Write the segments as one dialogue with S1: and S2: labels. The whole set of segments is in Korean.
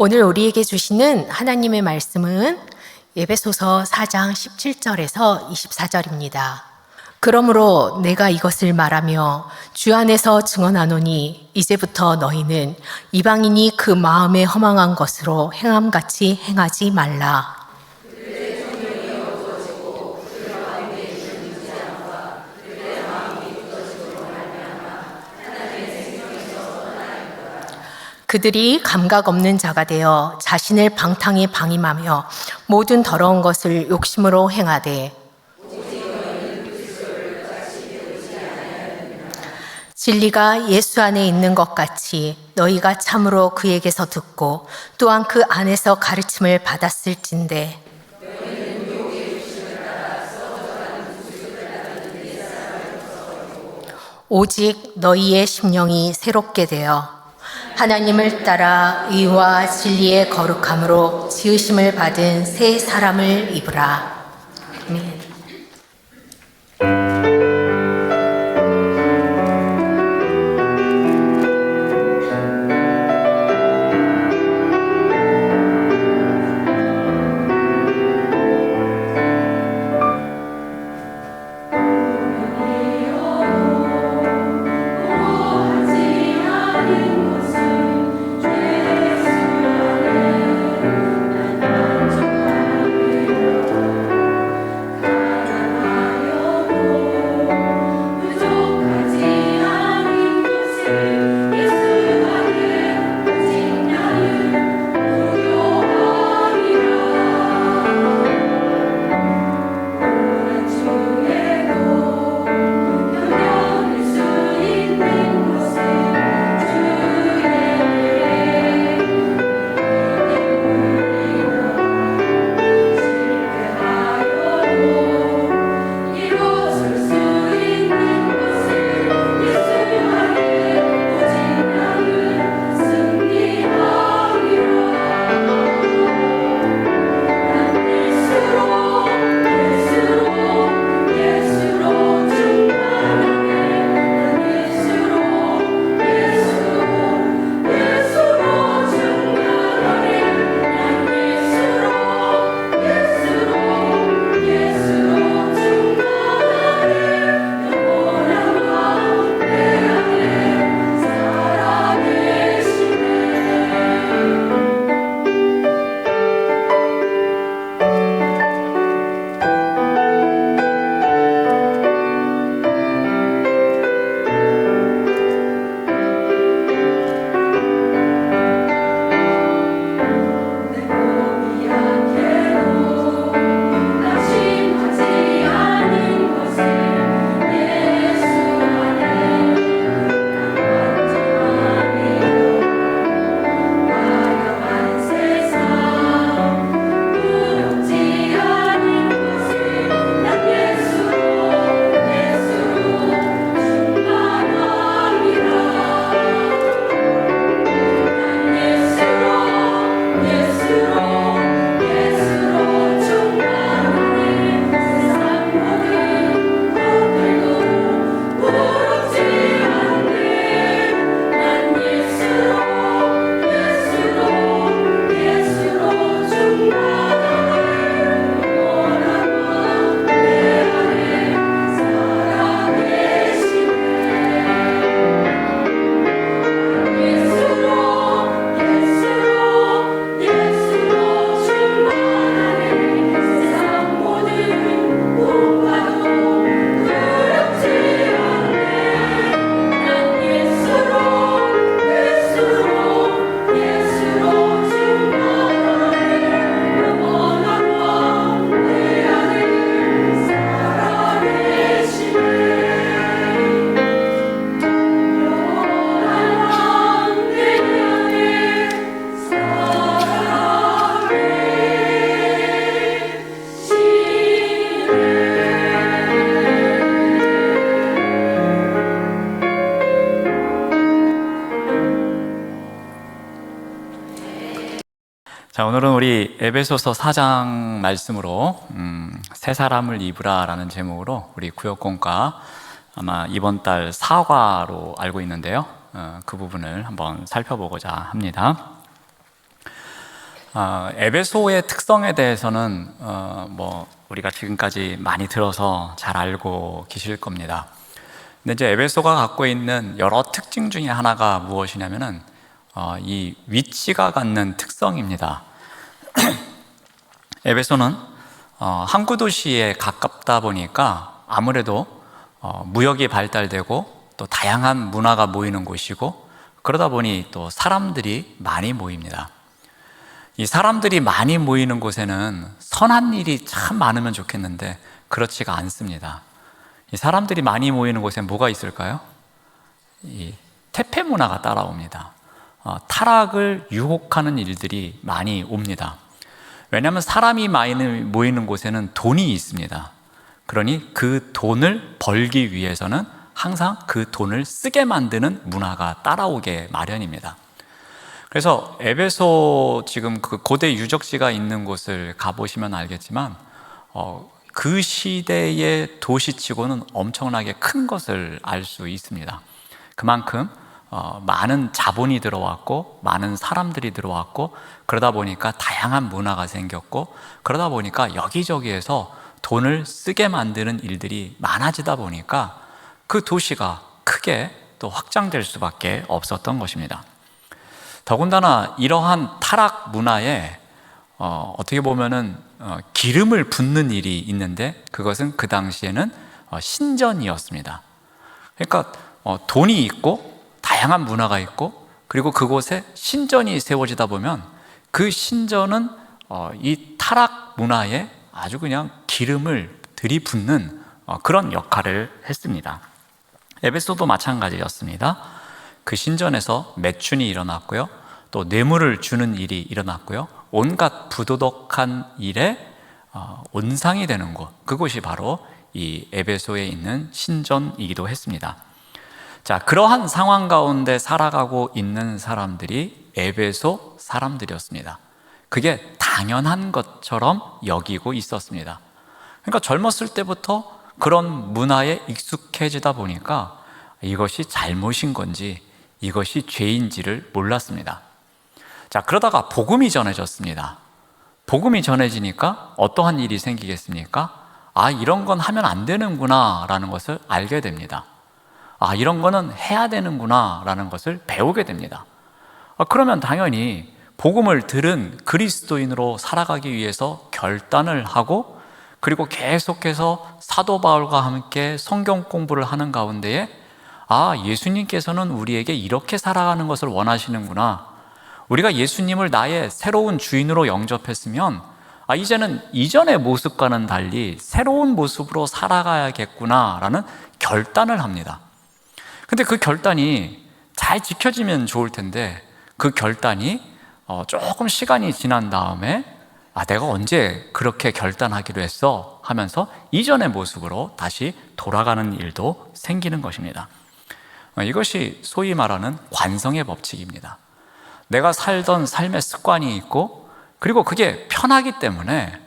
S1: 오늘 우리에게 주시는 하나님의 말씀은 에베소서 4장 17절에서 24절입니다. 그러므로 내가 이것을 말하며 주 안에서 증언하노니 이제부터 너희는 이방인이 그 마음에 허망한 것으로 행함같이 행하지 말라. 그들이 감각 없는 자가 되어 자신을 방탕에 방임하며 모든 더러운 것을 욕심으로 행하되 진리가 예수 안에 있는 것 같이 너희가 참으로 그에게서 듣고 또한 그 안에서 가르침을 받았을진대 오직 너희의 심령이 새롭게 되어 하나님을 따라 의와 진리의 거룩함으로 지으심을 받은 새 사람을 입으라. 아멘.
S2: 자, 오늘은 우리 에베소서 4장 말씀으로 새 사람을 입으라 라는 제목으로 우리 구역공과 아마 이번 달 사과로 알고 있는데요, 그 부분을 한번 살펴보고자 합니다. 에베소의 특성에 대해서는 우리가 지금까지 많이 들어서 잘 알고 계실 겁니다. 근데 이제 에베소가 갖고 있는 여러 특징 중에 하나가 무엇이냐면은 이 위치가 갖는 특성입니다. 에베소는 항구 도시에 가깝다 보니까 아무래도 무역이 발달되고 또 다양한 문화가 모이는 곳이고, 그러다 보니 또 사람들이 많이 모입니다. 이 사람들이 많이 모이는 곳에는 선한 일이 참 많으면 좋겠는데 그렇지가 않습니다. 이 사람들이 많이 모이는 곳에 뭐가 있을까요? 이 퇴폐 문화가 따라옵니다. 타락을 유혹하는 일들이 많이 옵니다. 왜냐하면 사람이 많이 모이는 곳에는 돈이 있습니다. 그러니 그 돈을 벌기 위해서는 항상 그 돈을 쓰게 만드는 문화가 따라오게 마련입니다. 그래서 에베소, 지금 그 고대 유적지가 있는 곳을 가보시면 알겠지만 그 시대의 도시치고는 엄청나게 큰 것을 알 수 있습니다. 그만큼 많은 자본이 들어왔고 많은 사람들이 들어왔고, 그러다 보니까 다양한 문화가 생겼고, 그러다 보니까 여기저기에서 돈을 쓰게 만드는 일들이 많아지다 보니까 그 도시가 크게 또 확장될 수밖에 없었던 것입니다. 더군다나 이러한 타락 문화에 어떻게 보면은 기름을 붓는 일이 있는데, 그것은 그 당시에는 신전이었습니다. 그러니까 돈이 있고 다양한 문화가 있고, 그리고 그곳에 신전이 세워지다 보면 그 신전은 이 타락 문화에 아주 그냥 기름을 들이붓는 그런 역할을 했습니다. 에베소도 마찬가지였습니다. 그 신전에서 매춘이 일어났고요, 또 뇌물을 주는 일이 일어났고요, 온갖 부도덕한 일에 온상이 되는 곳, 그곳이 바로 이 에베소에 있는 신전이기도 했습니다. 자, 그러한 상황 가운데 살아가고 있는 사람들이 에베소 사람들이었습니다. 그게 당연한 것처럼 여기고 있었습니다. 그러니까 젊었을 때부터 그런 문화에 익숙해지다 보니까 이것이 잘못인 건지 이것이 죄인지를 몰랐습니다. 자, 그러다가 복음이 전해졌습니다. 복음이 전해지니까 어떠한 일이 생기겠습니까? 이런 건 하면 안 되는구나 라는 것을 알게 됩니다. 이런 거는 해야 되는구나 라는 것을 배우게 됩니다. 그러면 당연히 복음을 들은 그리스도인으로 살아가기 위해서 결단을 하고, 그리고 계속해서 사도 바울과 함께 성경 공부를 하는 가운데에 예수님께서는 우리에게 이렇게 살아가는 것을 원하시는구나, 우리가 예수님을 나의 새로운 주인으로 영접했으면 이제는 이전의 모습과는 달리 새로운 모습으로 살아가야겠구나 라는 결단을 합니다. 근데 그 결단이 잘 지켜지면 좋을 텐데, 그 결단이 조금 시간이 지난 다음에 내가 언제 그렇게 결단하기로 했어 하면서 이전의 모습으로 다시 돌아가는 일도 생기는 것입니다. 이것이 소위 말하는 관성의 법칙입니다. 내가 살던 삶의 습관이 있고, 그리고 그게 편하기 때문에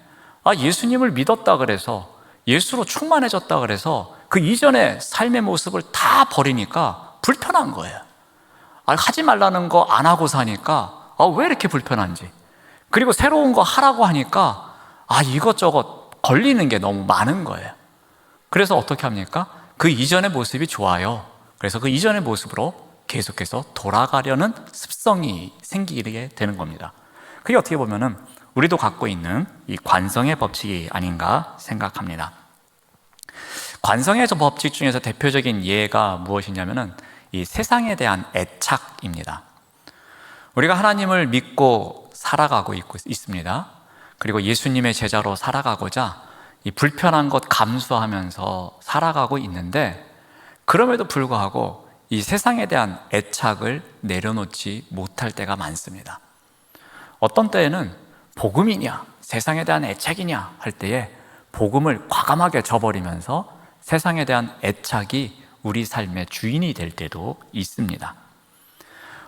S2: 예수님을 믿었다 그래서, 예수로 충만해졌다 그래서 그 이전의 삶의 모습을 다 버리니까 불편한 거예요. 하지 말라는 거 안 하고 사니까 왜 이렇게 불편한지, 그리고 새로운 거 하라고 하니까 이것저것 걸리는 게 너무 많은 거예요. 그래서 어떻게 합니까? 그 이전의 모습이 좋아요. 그래서 그 이전의 모습으로 계속해서 돌아가려는 습성이 생기게 되는 겁니다. 그게 어떻게 보면은 우리도 갖고 있는 이 관성의 법칙이 아닌가 생각합니다. 관성의 법칙 중에서 대표적인 예가 무엇이냐면은 이 세상에 대한 애착입니다. 우리가 하나님을 믿고 살아가고 있습니다. 그리고 예수님의 제자로 살아가고자 이 불편한 것 감수하면서 살아가고 있는데, 그럼에도 불구하고 이 세상에 대한 애착을 내려놓지 못할 때가 많습니다. 어떤 때에는 복음이냐 세상에 대한 애착이냐 할 때에 복음을 과감하게 저버리면서 세상에 대한 애착이 우리 삶의 주인이 될 때도 있습니다.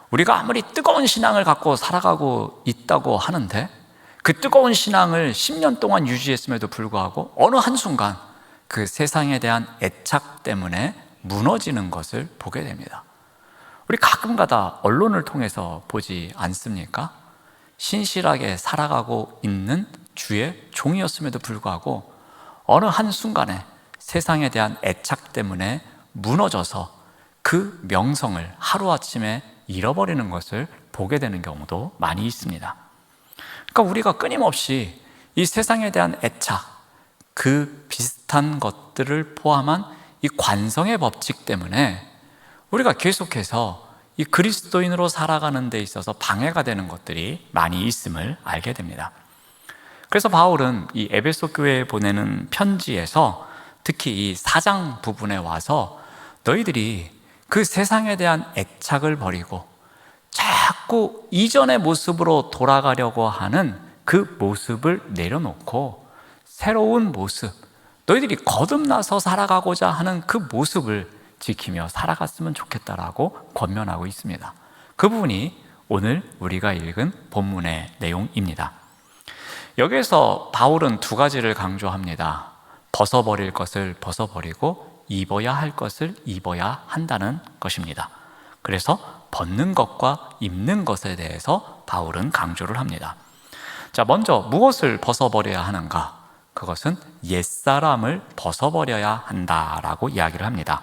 S2: 우리가 아무리 뜨거운 신앙을 갖고 살아가고 있다고 하는데, 그 뜨거운 신앙을 10년 동안 유지했음에도 불구하고 어느 한순간 그 세상에 대한 애착 때문에 무너지는 것을 보게 됩니다. 우리 가끔가다 언론을 통해서 보지 않습니까? 신실하게 살아가고 있는 주의 종이었음에도 불구하고 어느 한순간에 세상에 대한 애착 때문에 무너져서 그 명성을 하루아침에 잃어버리는 것을 보게 되는 경우도 많이 있습니다. 그러니까 우리가 끊임없이 이 세상에 대한 애착, 그 비슷한 것들을 포함한 이 관성의 법칙 때문에 우리가 계속해서 이 그리스도인으로 살아가는 데 있어서 방해가 되는 것들이 많이 있음을 알게 됩니다. 그래서 바울은 이 에베소 교회에 보내는 편지에서 특히 이 4장 부분에 와서 너희들이 그 세상에 대한 애착을 버리고 자꾸 이전의 모습으로 돌아가려고 하는 그 모습을 내려놓고 새로운 모습, 너희들이 거듭나서 살아가고자 하는 그 모습을 지키며 살아갔으면 좋겠다라고 권면하고 있습니다. 그 부분이 오늘 우리가 읽은 본문의 내용입니다. 여기에서 바울은 두 가지를 강조합니다. 벗어버릴 것을 벗어버리고 입어야 할 것을 입어야 한다는 것입니다. 그래서 벗는 것과 입는 것에 대해서 바울은 강조를 합니다. 자, 먼저 무엇을 벗어버려야 하는가? 그것은 옛사람을 벗어버려야 한다라고 이야기를 합니다.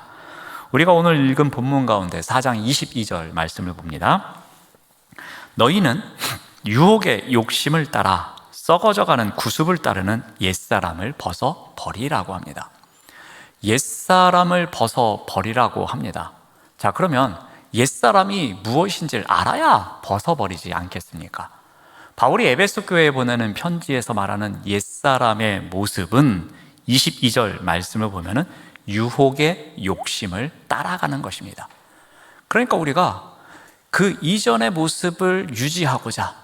S2: 우리가 오늘 읽은 본문 가운데 4장 22절 말씀을 봅니다. 너희는 유혹의 욕심을 따라 썩어져가는 구습을 따르는 옛사람을 벗어버리라고 합니다. 옛사람을 벗어버리라고 합니다. 자, 그러면 옛사람이 무엇인지를 알아야 벗어버리지 않겠습니까? 바울이 에베소 교회에 보내는 편지에서 말하는 옛사람의 모습은 22절 말씀을 보면은 유혹의 욕심을 따라가는 것입니다. 그러니까 우리가 그 이전의 모습을 유지하고자,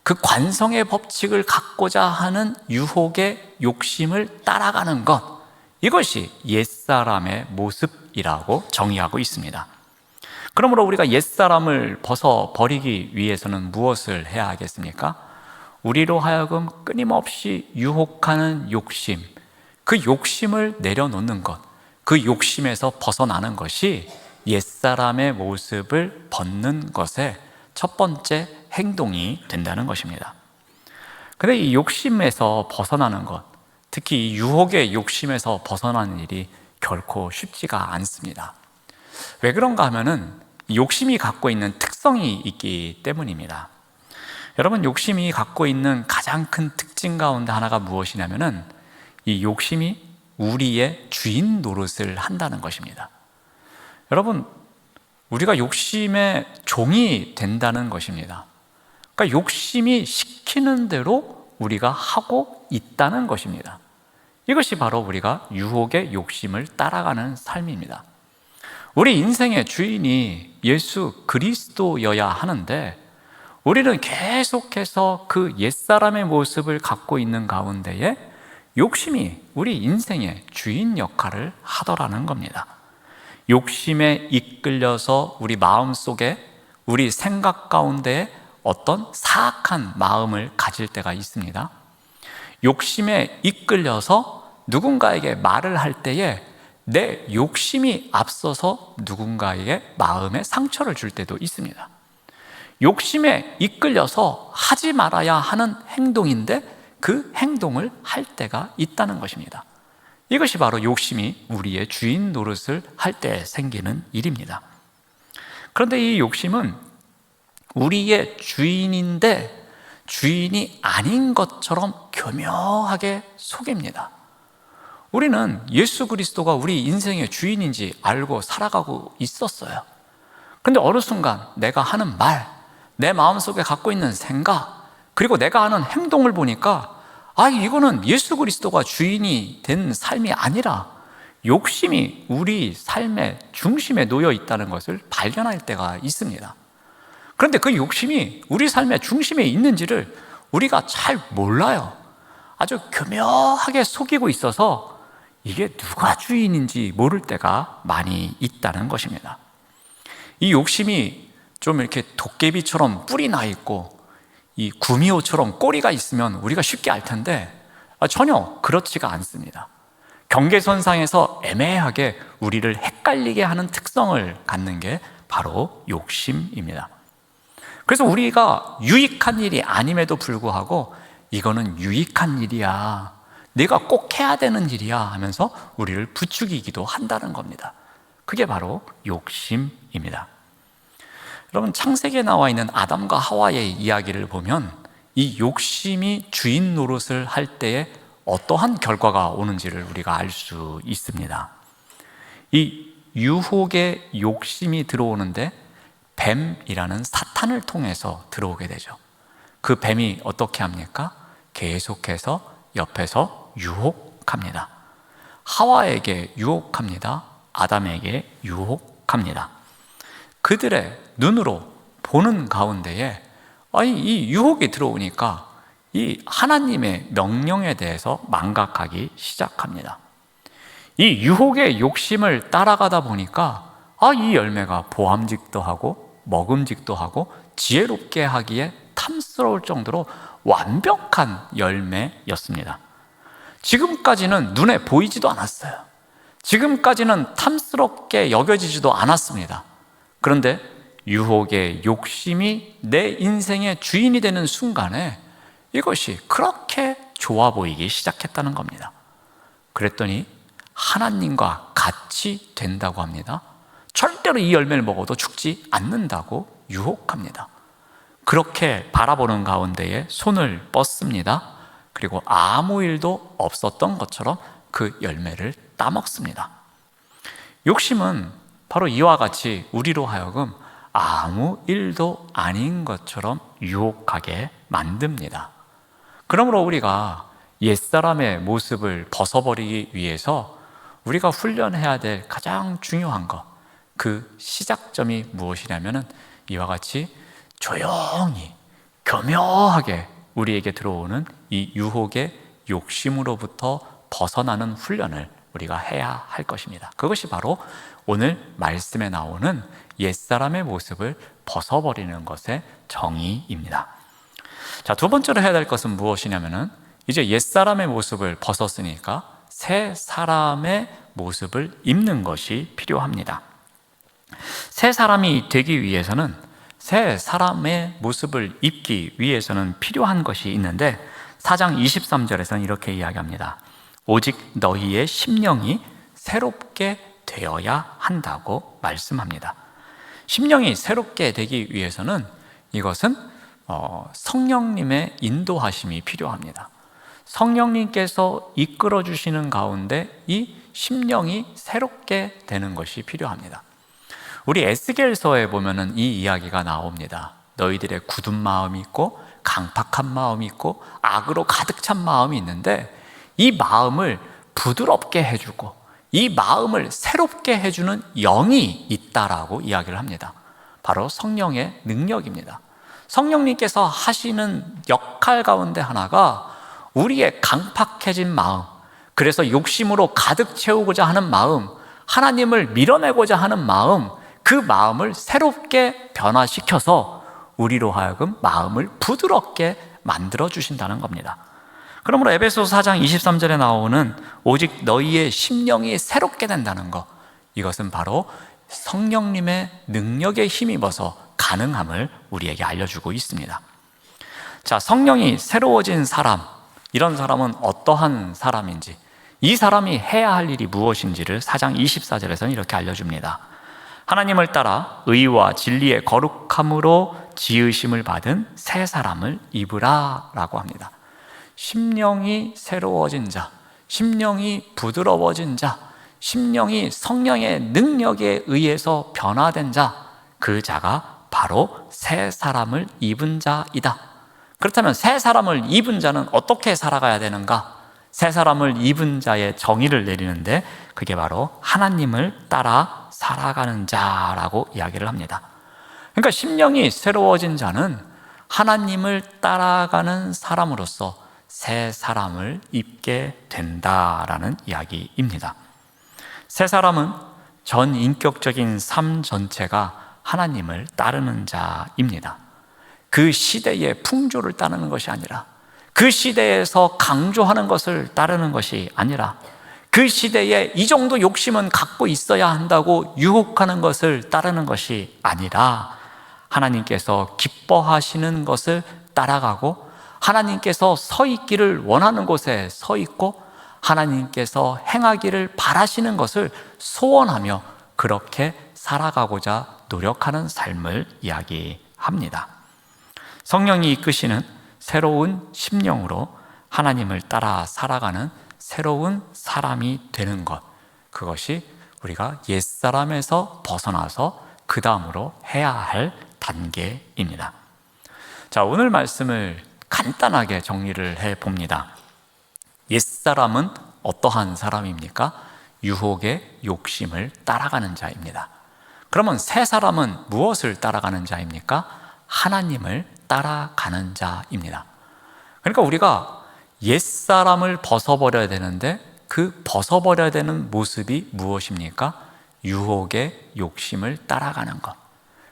S2: 그 관성의 법칙을 갖고자 하는 유혹의 욕심을 따라가는 것, 이것이 옛사람의 모습이라고 정의하고 있습니다. 그러므로 우리가 옛사람을 벗어버리기 위해서는 무엇을 해야 하겠습니까? 우리로 하여금 끊임없이 유혹하는 욕심, 그 욕심을 내려놓는 것, 그 욕심에서 벗어나는 것이 옛사람의 모습을 벗는 것의 첫 번째 행동이 된다는 것입니다. 그런데 이 욕심에서 벗어나는 것, 특히 이 유혹의 욕심에서 벗어나는 일이 결코 쉽지가 않습니다. 왜 그런가 하면은 욕심이 갖고 있는 특성이 있기 때문입니다. 여러분, 욕심이 갖고 있는 가장 큰 특징 가운데 하나가 무엇이냐면은 이 욕심이 우리의 주인 노릇을 한다는 것입니다. 여러분, 우리가 욕심의 종이 된다는 것입니다. 그러니까 욕심이 시키는 대로 우리가 하고 있다는 것입니다. 이것이 바로 우리가 유혹의 욕심을 따라가는 삶입니다. 우리 인생의 주인이 예수 그리스도여야 하는데 우리는 계속해서 그 옛사람의 모습을 갖고 있는 가운데에 욕심이 우리 인생의 주인 역할을 하더라는 겁니다. 욕심에 이끌려서 우리 마음속에, 우리 생각 가운데 어떤 사악한 마음을 가질 때가 있습니다. 욕심에 이끌려서 누군가에게 말을 할 때에 내 욕심이 앞서서 누군가에게 마음에 상처를 줄 때도 있습니다. 욕심에 이끌려서 하지 말아야 하는 행동인데 그 행동을 할 때가 있다는 것입니다. 이것이 바로 욕심이 우리의 주인 노릇을 할 때 생기는 일입니다. 그런데 이 욕심은 우리의 주인인데 주인이 아닌 것처럼 교묘하게 속입니다. 우리는 예수 그리스도가 우리 인생의 주인인지 알고 살아가고 있었어요. 그런데 어느 순간 내가 하는 말, 내 마음속에 갖고 있는 생각, 그리고 내가 하는 행동을 보니까 이거는 예수 그리스도가 주인이 된 삶이 아니라 욕심이 우리 삶의 중심에 놓여 있다는 것을 발견할 때가 있습니다. 그런데 그 욕심이 우리 삶의 중심에 있는지를 우리가 잘 몰라요. 아주 교묘하게 속이고 있어서 이게 누가 주인인지 모를 때가 많이 있다는 것입니다. 이 욕심이 좀 이렇게 도깨비처럼 뿔이 나 있고 이 구미호처럼 꼬리가 있으면 우리가 쉽게 알 텐데 전혀 그렇지가 않습니다. 경계선상에서 애매하게 우리를 헷갈리게 하는 특성을 갖는 게 바로 욕심입니다. 그래서 우리가 유익한 일이 아님에도 불구하고 이거는 유익한 일이야, 내가 꼭 해야 되는 일이야 하면서 우리를 부추기기도 한다는 겁니다. 그게 바로 욕심입니다. 여러분, 창세기에 나와 있는 아담과 하와의 이야기를 보면 이 욕심이 주인 노릇을 할 때에 어떠한 결과가 오는지를 우리가 알 수 있습니다. 이 유혹의 욕심이 들어오는데 뱀이라는 사탄을 통해서 들어오게 되죠. 그 뱀이 어떻게 합니까? 계속해서 옆에서 유혹합니다. 하와에게 유혹합니다. 아담에게 유혹합니다. 그들의 눈으로 보는 가운데에 이 유혹이 들어오니까 이 하나님의 명령에 대해서 망각하기 시작합니다. 이 유혹의 욕심을 따라가다 보니까 이 열매가 보암직도 하고 먹음직도 하고 지혜롭게 하기에 탐스러울 정도로 완벽한 열매였습니다. 지금까지는 눈에 보이지도 않았어요. 지금까지는 탐스럽게 여겨지지도 않았습니다. 그런데 유혹의 욕심이 내 인생의 주인이 되는 순간에 이것이 그렇게 좋아 보이기 시작했다는 겁니다. 그랬더니 하나님과 같이 된다고 합니다. 절대로 이 열매를 먹어도 죽지 않는다고 유혹합니다. 그렇게 바라보는 가운데에 손을 뻗습니다. 그리고 아무 일도 없었던 것처럼 그 열매를 따먹습니다. 욕심은 바로 이와 같이 우리로 하여금 아무 일도 아닌 것처럼 유혹하게 만듭니다. 그러므로 우리가 옛사람의 모습을 벗어버리기 위해서 우리가 훈련해야 될 가장 중요한 것, 그 시작점이 무엇이냐면은 이와 같이 조용히 교묘하게 우리에게 들어오는 이 유혹의 욕심으로부터 벗어나는 훈련을 우리가 해야 할 것입니다. 그것이 바로 오늘 말씀에 나오는 옛사람의 모습을 벗어버리는 것의 정의입니다. 자, 두 번째로 해야 될 것은 무엇이냐면은 이제 옛사람의 모습을 벗었으니까 새 사람의 모습을 입는 것이 필요합니다. 새 사람이 되기 위해서는, 새 사람의 모습을 입기 위해서는 필요한 것이 있는데 4장 23절에서는 이렇게 이야기합니다. 오직 너희의 심령이 새롭게 되어야 한다고 말씀합니다. 심령이 새롭게 되기 위해서는 이것은 성령님의 인도하심이 필요합니다. 성령님께서 이끌어 주시는 가운데 이 심령이 새롭게 되는 것이 필요합니다. 우리 에스겔서에 보면은 이 이야기가 나옵니다. 너희들의 굳은 마음이 있고 강팍한 마음이 있고 악으로 가득 찬 마음이 있는데 이 마음을 부드럽게 해주고 이 마음을 새롭게 해주는 영이 있다라고 이야기를 합니다. 바로 성령의 능력입니다. 성령님께서 하시는 역할 가운데 하나가 우리의 강팍해진 마음, 그래서 욕심으로 가득 채우고자 하는 마음, 하나님을 밀어내고자 하는 마음, 그 마음을 새롭게 변화시켜서 우리로 하여금 마음을 부드럽게 만들어 주신다는 겁니다. 그러므로 에베소서 4장 23절에 나오는 오직 너희의 심령이 새롭게 된다는 것, 이것은 바로 성령님의 능력에 힘입어서 가능함을 우리에게 알려주고 있습니다. 자, 성령이 새로워진 사람, 이런 사람은 어떠한 사람인지, 이 사람이 해야 할 일이 무엇인지를 4장 24절에서는 이렇게 알려줍니다. 하나님을 따라 의와 진리의 거룩함으로 지으심을 받은 새 사람을 입으라 라고 합니다. 심령이 새로워진 자, 심령이 부드러워진 자, 심령이 성령의 능력에 의해서 변화된 자, 그 자가 바로 새 사람을 입은 자이다. 그렇다면 새 사람을 입은 자는 어떻게 살아가야 되는가? 새 사람을 입은 자의 정의를 내리는데 그게 바로 하나님을 따라 살아가는 자라고 이야기를 합니다. 그러니까 심령이 새로워진 자는 하나님을 따라가는 사람으로서 새 사람을 입게 된다라는 이야기입니다. 새 사람은 전 인격적인 삶 전체가 하나님을 따르는 자입니다. 그 시대의 풍조를 따르는 것이 아니라, 그 시대에서 강조하는 것을 따르는 것이 아니라, 그 시대에 이 정도 욕심은 갖고 있어야 한다고 유혹하는 것을 따르는 것이 아니라 하나님께서 기뻐하시는 것을 따라가고 하나님께서 서 있기를 원하는 곳에 서 있고 하나님께서 행하기를 바라시는 것을 소원하며 그렇게 살아가고자 노력하는 삶을 이야기합니다. 성령이 이끄시는 새로운 심령으로 하나님을 따라 살아가는 새로운 사람이 되는 것, 그것이 우리가 옛사람에서 벗어나서 그 다음으로 해야 할 단계입니다. 자, 오늘 말씀을 간단하게 정리를 해봅니다. 옛사람은 어떠한 사람입니까? 유혹의 욕심을 따라가는 자입니다. 그러면 새 사람은 무엇을 따라가는 자입니까? 하나님을 따라가는 자입니다. 그러니까 우리가 옛사람을 벗어버려야 되는데 그 벗어버려야 되는 모습이 무엇입니까? 유혹의 욕심을 따라가는 것.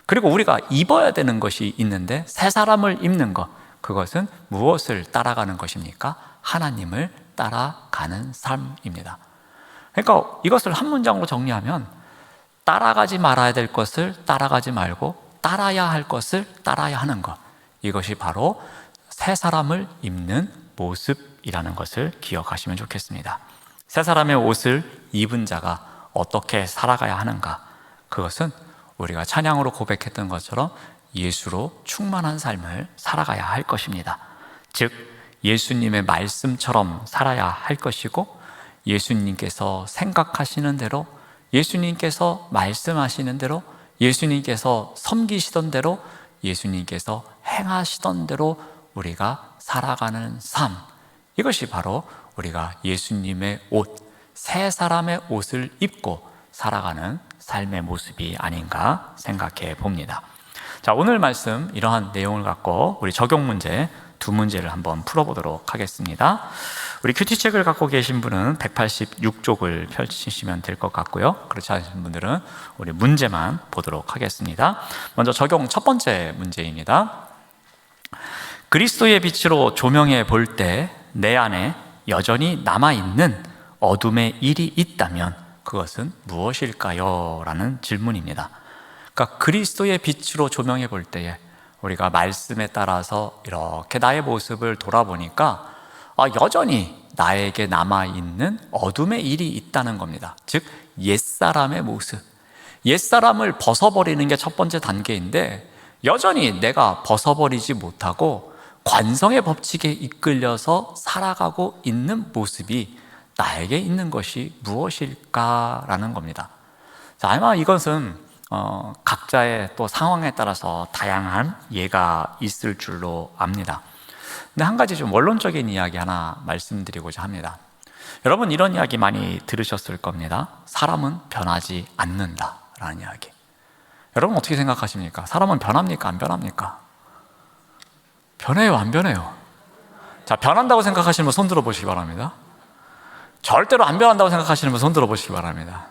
S2: 그리고 우리가 입어야 되는 것이 있는데 새 사람을 입는 것, 그것은 무엇을 따라가는 것입니까? 하나님을 따라가는 삶입니다. 그러니까 이것을 한 문장으로 정리하면 따라가지 말아야 될 것을 따라가지 말고 따라야 할 것을 따라야 하는 것, 이것이 바로 새 사람을 입는 모습이라는 것을 기억하시면 좋겠습니다. 새 사람의 옷을 입은 자가 어떻게 살아가야 하는가? 그것은 우리가 찬양으로 고백했던 것처럼 예수로 충만한 삶을 살아가야 할 것입니다. 즉 예수님의 말씀처럼 살아야 할 것이고 예수님께서 생각하시는 대로, 예수님께서 말씀하시는 대로, 예수님께서 섬기시던 대로, 예수님께서 행하시던 대로 우리가 살아가는 삶, 이것이 바로 우리가 예수님의 옷, 새 사람의 옷을 입고 살아가는 삶의 모습이 아닌가 생각해 봅니다. 자, 오늘 말씀 이러한 내용을 갖고 우리 적용 문제 두 문제를 한번 풀어보도록 하겠습니다. 우리 큐티책을 갖고 계신 분은 186쪽을 펼치시면 될 것 같고요. 그렇지 않으신 분들은 우리 문제만 보도록 하겠습니다. 먼저 적용 첫 번째 문제입니다. 그리스도의 빛으로 조명해 볼 때 내 안에 여전히 남아있는 어둠의 일이 있다면 그것은 무엇일까요? 라는 질문입니다. 그러니까 그리스도의 빛으로 조명해 볼 때에 우리가 말씀에 따라서 이렇게 나의 모습을 돌아보니까 여전히 나에게 남아있는 어둠의 일이 있다는 겁니다. 즉 옛사람의 모습, 옛사람을 벗어버리는 게 첫 번째 단계인데 여전히 내가 벗어버리지 못하고 관성의 법칙에 이끌려서 살아가고 있는 모습이 나에게 있는 것이 무엇일까라는 겁니다. 자, 아마 이것은 각자의 또 상황에 따라서 다양한 예가 있을 줄로 압니다. 근데 한 가지 좀 원론적인 이야기 하나 말씀드리고자 합니다. 여러분 이런 이야기 많이 들으셨을 겁니다. 사람은 변하지 않는다라는 이야기. 여러분 어떻게 생각하십니까? 사람은 변합니까? 안 변합니까? 변해요, 안 변해요? 자, 변한다고 생각하시는 분 손 들어보시기 바랍니다. 절대로 안 변한다고 생각하시는 분 손 들어보시기 바랍니다.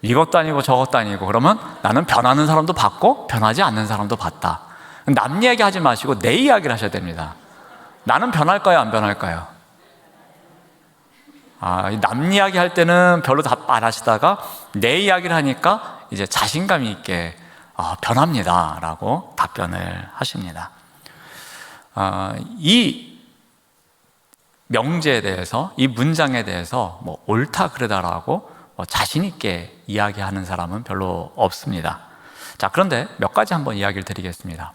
S2: 이것도 아니고 저것도 아니고 그러면 나는 변하는 사람도 봤고 변하지 않는 사람도 봤다. 남 이야기 하지 마시고 내 이야기를 하셔야 됩니다. 나는 변할까요? 안 변할까요? 남 이야기 할 때는 별로 답 안 하시다가 내 이야기를 하니까 이제 자신감 있게 변합니다 라고 답변을 하십니다. 이 명제에 대해서, 이 문장에 대해서 옳다 그르다라고 자신 있게 이야기하는 사람은 별로 없습니다. 자, 그런데 몇 가지 한번 이야기를 드리겠습니다.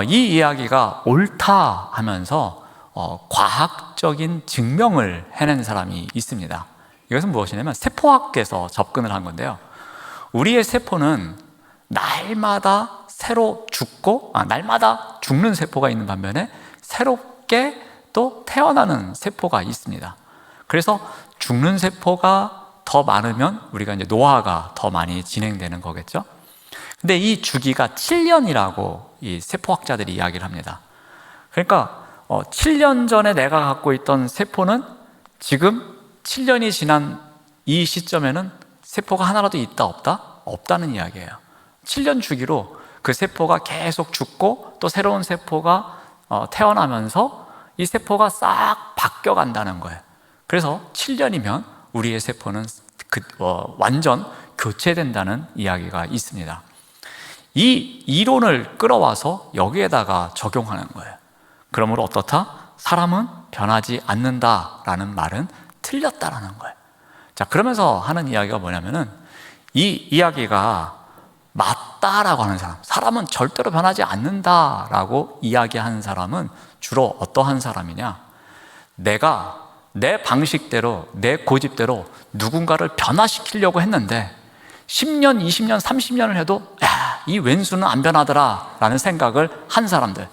S2: 이 이야기가 옳다 하면서 과학적인 증명을 해낸 사람이 있습니다. 이것은 무엇이냐면 세포학에서 접근을 한 건데요. 우리의 세포는 날마다 새로 죽고 날마다 죽는 세포가 있는 반면에 새롭게 또 태어나는 세포가 있습니다. 그래서 죽는 세포가 더 많으면 우리가 이제 노화가 더 많이 진행되는 거겠죠. 근데 이 주기가 7년이라고 이 세포학자들이 이야기를 합니다. 그러니까 7년 전에 내가 갖고 있던 세포는 지금 7년이 지난 이 시점에는 세포가 하나라도 있다 없다? 없다는 이야기예요. 7년 주기로 그 세포가 계속 죽고 또 새로운 세포가 태어나면서 이 세포가 싹 바뀌어간다는 거예요. 그래서 7년이면 우리의 세포는 완전 교체된다는 이야기가 있습니다. 이 이론을 끌어와서 여기에다가 적용하는 거예요. 그러므로 어떻다? 사람은 변하지 않는다라는 말은 틀렸다라는 거예요. 자, 그러면서 하는 이야기가 뭐냐면은 이 이야기가 맞다라고 하는 사람, 사람은 절대로 변하지 않는다라고 이야기하는 사람은 주로 어떠한 사람이냐? 내가 내 방식대로, 내 고집대로 누군가를 변화시키려고 했는데 10년, 20년, 30년을 해도 야, 이 왼수는 안 변하더라 라는 생각을 한 사람들,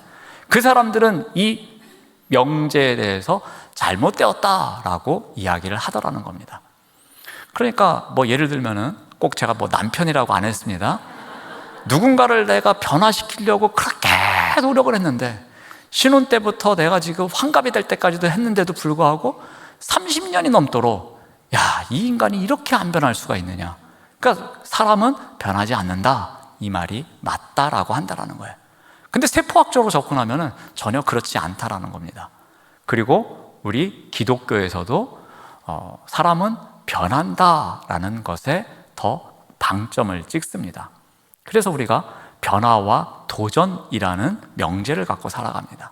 S2: 그 사람들은 이 명제에 대해서 잘못되었다라고 이야기를 하더라는 겁니다. 그러니까 뭐 예를 들면은 꼭 제가 뭐 남편이라고 안 했습니다. 누군가를 내가 변화시키려고 그렇게 노력을 했는데 신혼 때부터 내가 지금 환갑이 될 때까지도 했는데도 불구하고 30년이 넘도록 야, 이 인간이 이렇게 안 변할 수가 있느냐. 그러니까 사람은 변하지 않는다, 이 말이 맞다라고 한다라는 거예요. 근데 세포학적으로 접근하면 전혀 그렇지 않다라는 겁니다. 그리고 우리 기독교에서도 사람은 변한다라는 것에 더 방점을 찍습니다. 그래서 우리가 변화와 도전이라는 명제를 갖고 살아갑니다.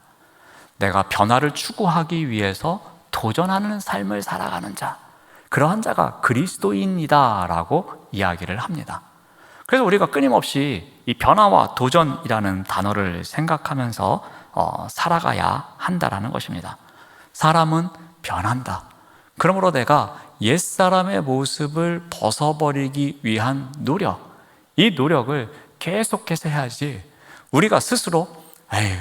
S2: 내가 변화를 추구하기 위해서 도전하는 삶을 살아가는 자, 그러한 자가 그리스도인이다라고 이야기를 합니다. 그래서 우리가 끊임없이 이 변화와 도전이라는 단어를 생각하면서 살아가야 한다라는 것입니다. 사람은 변한다. 그러므로 내가 옛사람의 모습을 벗어버리기 위한 노력, 이 노력을 계속해서 해야지 우리가 스스로 에휴,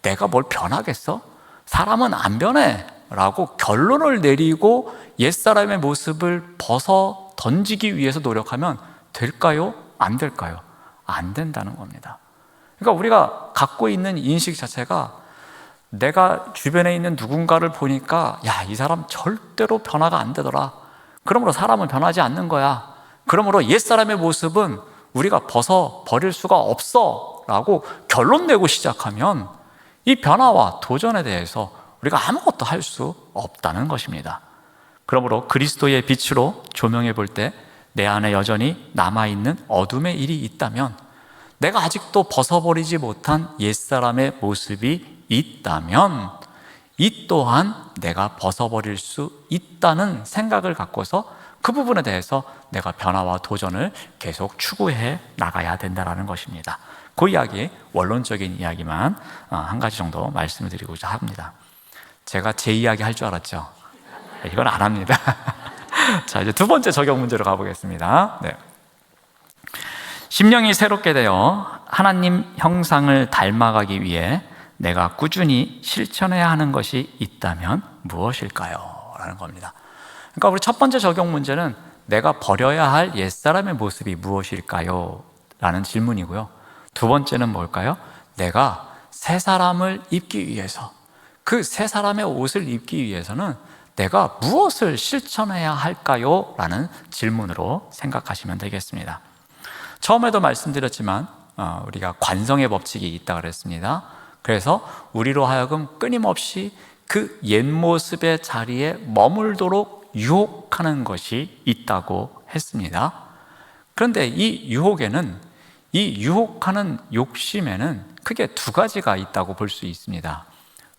S2: 내가 뭘 변하겠어? 사람은 안 변해 라고 결론을 내리고 옛사람의 모습을 벗어 던지기 위해서 노력하면 될까요? 안 될까요? 안 된다는 겁니다. 그러니까 우리가 갖고 있는 인식 자체가 내가 주변에 있는 누군가를 보니까 야, 이 사람 절대로 변화가 안 되더라. 그러므로 사람은 변하지 않는 거야. 그러므로 옛사람의 모습은 우리가 벗어버릴 수가 없어 라고 결론 내고 시작하면 이 변화와 도전에 대해서 우리가 아무것도 할 수 없다는 것입니다. 그러므로 그리스도의 빛으로 조명해 볼 때 내 안에 여전히 남아있는 어둠의 일이 있다면, 내가 아직도 벗어버리지 못한 옛사람의 모습이 있다면 이 또한 내가 벗어버릴 수 있다는 생각을 갖고서 그 부분에 대해서 내가 변화와 도전을 계속 추구해 나가야 된다는 것입니다. 그 이야기, 원론적인 이야기만 한 가지 정도 말씀을 드리고자 합니다. 제가 제 이야기 할 줄 알았죠? 이건 안 합니다. 자, 이제 두 번째 적용 문제로 가보겠습니다. 네. 심령이 새롭게 되어 하나님 형상을 닮아가기 위해 내가 꾸준히 실천해야 하는 것이 있다면 무엇일까요? 라는 겁니다. 그러니까 우리 첫 번째 적용 문제는 내가 버려야 할 옛사람의 모습이 무엇일까요? 라는 질문이고요. 두 번째는 뭘까요? 내가 새 사람을 입기 위해서, 그 새 사람의 옷을 입기 위해서는 내가 무엇을 실천해야 할까요? 라는 질문으로 생각하시면 되겠습니다. 처음에도 말씀드렸지만 우리가 관성의 법칙이 있다고 그랬습니다. 그래서 우리로 하여금 끊임없이 그 옛 모습의 자리에 머물도록 유혹하는 것이 있다고 했습니다. 그런데 이 유혹에는, 이 유혹하는 욕심에는 크게 두 가지가 있다고 볼 수 있습니다.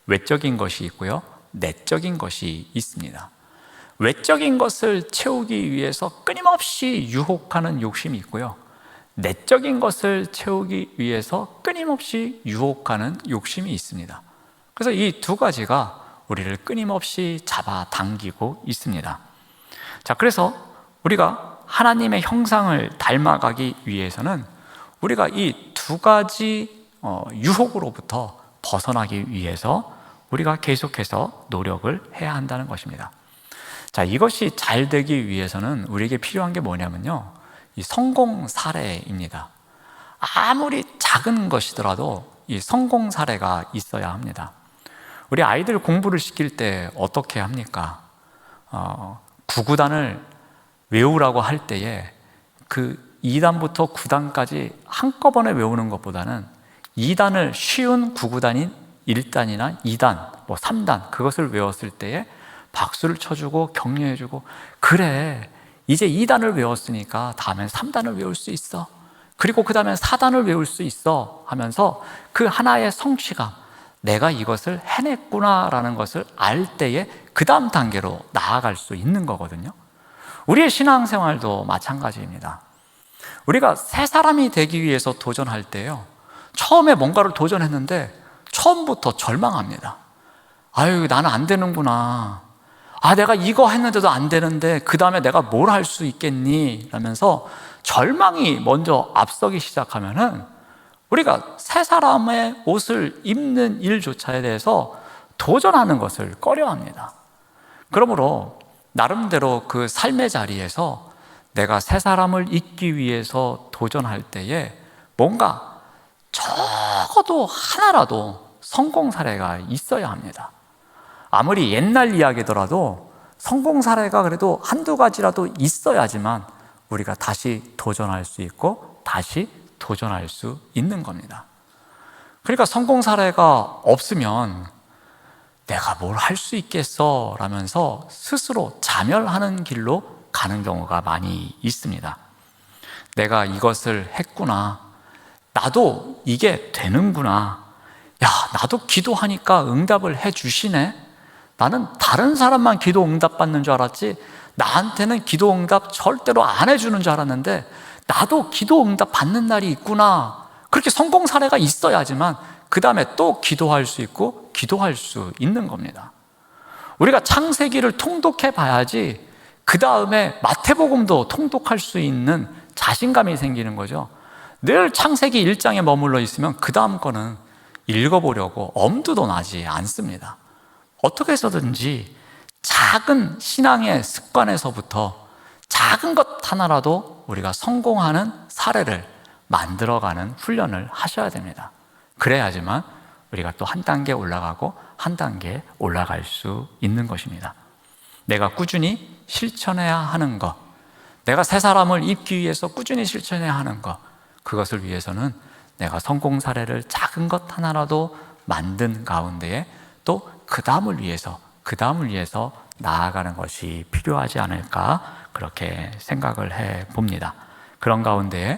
S2: 외적인 것이 있고요, 내적인 것이 있습니다. 외적인 것을 채우기 위해서 끊임없이 유혹하는 욕심이 있고요, 내적인 것을 채우기 위해서 끊임없이 유혹하는 욕심이 있습니다. 그래서 이 두 가지가 우리를 끊임없이 잡아당기고 있습니다. 자, 그래서 우리가 하나님의 형상을 닮아가기 위해서는 우리가 이 두 가지 유혹으로부터 벗어나기 위해서 우리가 계속해서 노력을 해야 한다는 것입니다. 자, 이것이 잘 되기 위해서는 우리에게 필요한 게 뭐냐면요, 이 성공 사례입니다. 아무리 작은 것이더라도 이 성공 사례가 있어야 합니다. 우리 아이들 공부를 시킬 때 어떻게 합니까? 구구단을 외우라고 할 때에 그 2단부터 9단까지 한꺼번에 외우는 것보다는 2단을 쉬운 구구단인 1단이나 2단, 뭐 3단, 그것을 외웠을 때에 박수를 쳐주고 격려해주고, 그래, 이제 2단을 외웠으니까 다음엔 3단을 외울 수 있어. 그리고 그 다음에 사단을 외울 수 있어 하면서 그 하나의 성취감, 내가 이것을 해냈구나라는 것을 알 때에 그 다음 단계로 나아갈 수 있는 거거든요. 우리의 신앙생활도 마찬가지입니다. 우리가 새 사람이 되기 위해서 도전할 때요, 처음에 뭔가를 도전했는데 처음부터 절망합니다. 아유, 나는 안 되는구나. 내가 이거 했는데도 안 되는데 그 다음에 내가 뭘 할 수 있겠니? 라면서 절망이 먼저 앞서기 시작하면은 우리가 새 사람의 옷을 입는 일조차에 대해서 도전하는 것을 꺼려합니다. 그러므로 나름대로 그 삶의 자리에서 내가 새 사람을 입기 위해서 도전할 때에 뭔가 적어도 하나라도 성공 사례가 있어야 합니다. 아무리 옛날 이야기더라도 성공 사례가 그래도 한두 가지라도 있어야지만 우리가 다시 도전할 수 있고 다시 도전할 수 있는 겁니다. 그러니까 성공 사례가 없으면 내가 뭘 할 수 있겠어 라면서 스스로 자멸하는 길로 가는 경우가 많이 있습니다. 내가 이것을 했구나, 나도 이게 되는구나, 야, 나도 기도하니까 응답을 해 주시네, 나는 다른 사람만 기도 응답 받는 줄 알았지 나한테는 기도 응답 절대로 안 해주는 줄 알았는데 나도 기도 응답 받는 날이 있구나. 그렇게 성공 사례가 있어야지만 그 다음에 또 기도할 수 있고 기도할 수 있는 겁니다. 우리가 창세기를 통독해 봐야지 그 다음에 마태복음도 통독할 수 있는 자신감이 생기는 거죠. 늘 창세기 1장에 머물러 있으면 그 다음 거는 읽어보려고 엄두도 나지 않습니다. 어떻게 해서든지 작은 신앙의 습관에서부터 작은 것 하나라도 우리가 성공하는 사례를 만들어가는 훈련을 하셔야 됩니다. 그래야지만 우리가 또 한 단계 올라가고 한 단계 올라갈 수 있는 것입니다. 내가 꾸준히 실천해야 하는 것, 내가 새 사람을 입기 위해서 꾸준히 실천해야 하는 것, 그것을 위해서는 내가 성공 사례를 작은 것 하나라도 만든 가운데에 또 그 다음을 위해서 나아가는 것이 필요하지 않을까, 그렇게 생각을 해 봅니다. 그런 가운데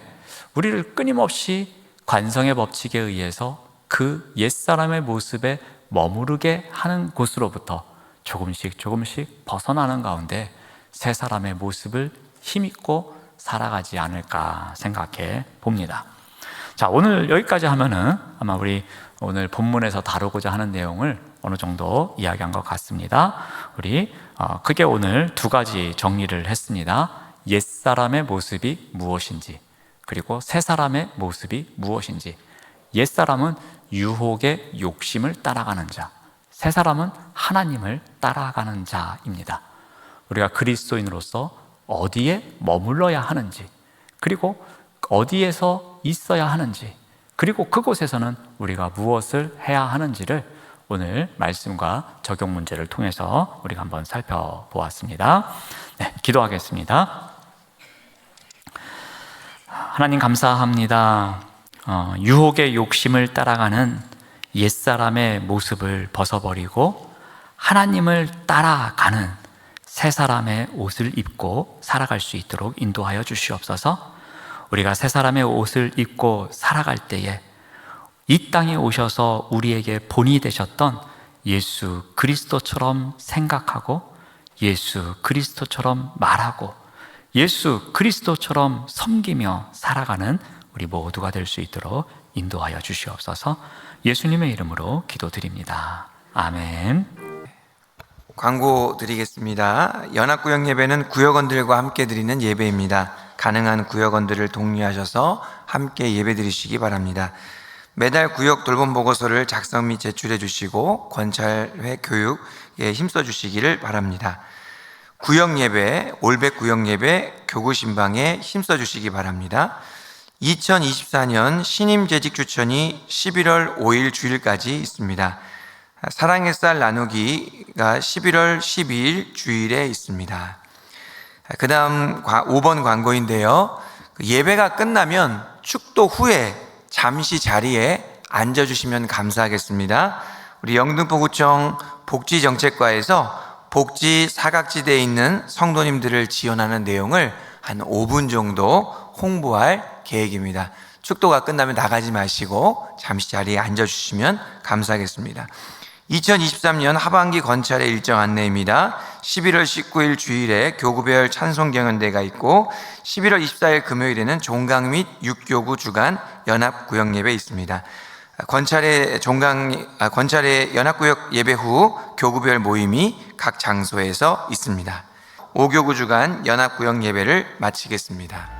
S2: 우리를 끊임없이 관성의 법칙에 의해서 그 옛사람의 모습에 머무르게 하는 곳으로부터 조금씩 벗어나는 가운데 새 사람의 모습을 힘있고 살아가지 않을까 생각해 봅니다. 자, 오늘 여기까지 하면은 아마 우리 오늘 본문에서 다루고자 하는 내용을 어느 정도 이야기한 것 같습니다. 우리 크게 오늘 두 가지 정리를 했습니다. 옛사람의 모습이 무엇인지, 그리고 새 사람의 모습이 무엇인지. 옛사람은 유혹의 욕심을 따라가는 자, 새 사람은 하나님을 따라가는 자입니다. 우리가 그리스도인으로서 어디에 머물러야 하는지, 그리고 어디에서 있어야 하는지, 그리고 그곳에서는 우리가 무엇을 해야 하는지를 오늘 말씀과 적용 문제를 통해서 우리가 한번 살펴보았습니다. 네, 기도하겠습니다. 하나님 감사합니다. 유혹의 욕심을 따라가는 옛사람의 모습을 벗어버리고 하나님을 따라가는 새 사람의 옷을 입고 살아갈 수 있도록 인도하여 주시옵소서. 우리가 새 사람의 옷을 입고 살아갈 때에 이 땅에 오셔서 우리에게 본이 되셨던 예수 그리스도처럼 생각하고 예수 그리스도처럼 말하고 예수 그리스도처럼 섬기며 살아가는 우리 모두가 될 수 있도록 인도하여 주시옵소서. 예수님의 이름으로 기도드립니다. 아멘.
S3: 광고 드리겠습니다. 연합구역 예배는 구역원들과 함께 드리는 예배입니다. 가능한 구역원들을 독려하셔서 함께 예배 드리시기 바랍니다. 매달 구역 돌봄 보고서를 작성 및 제출해 주시고 권찰회 교육에 힘써 주시기를 바랍니다. 구역 예배, 올백 구역 예배, 교구 신방에 힘써 주시기 바랍니다. 2024년 신임 재직 추천이 11월 5일 주일까지 있습니다. 사랑의 쌀 나누기가 11월 12일 주일에 있습니다. 그 다음 5번 광고인데요. 예배가 끝나면 축도 후에 잠시 자리에 앉아주시면 감사하겠습니다. 우리 영등포구청 복지정책과에서 복지 사각지대에 있는 성도님들을 지원하는 내용을 한 5분 정도 홍보할 계획입니다. 축도가 끝나면 나가지 마시고 잠시 자리에 앉아주시면 감사하겠습니다. 2023년 하반기 건찰의 일정 안내입니다. 11월 19일 주일에 교구별 찬송 경연대가 있고 11월 24일 금요일에는 종강 및 6교구 주간 연합 구역 예배 있습니다. 건찰의 연합구역 예배 후 교구별 모임이 각 장소에서 있습니다. 5교구 주간 연합구역 예배를 마치겠습니다.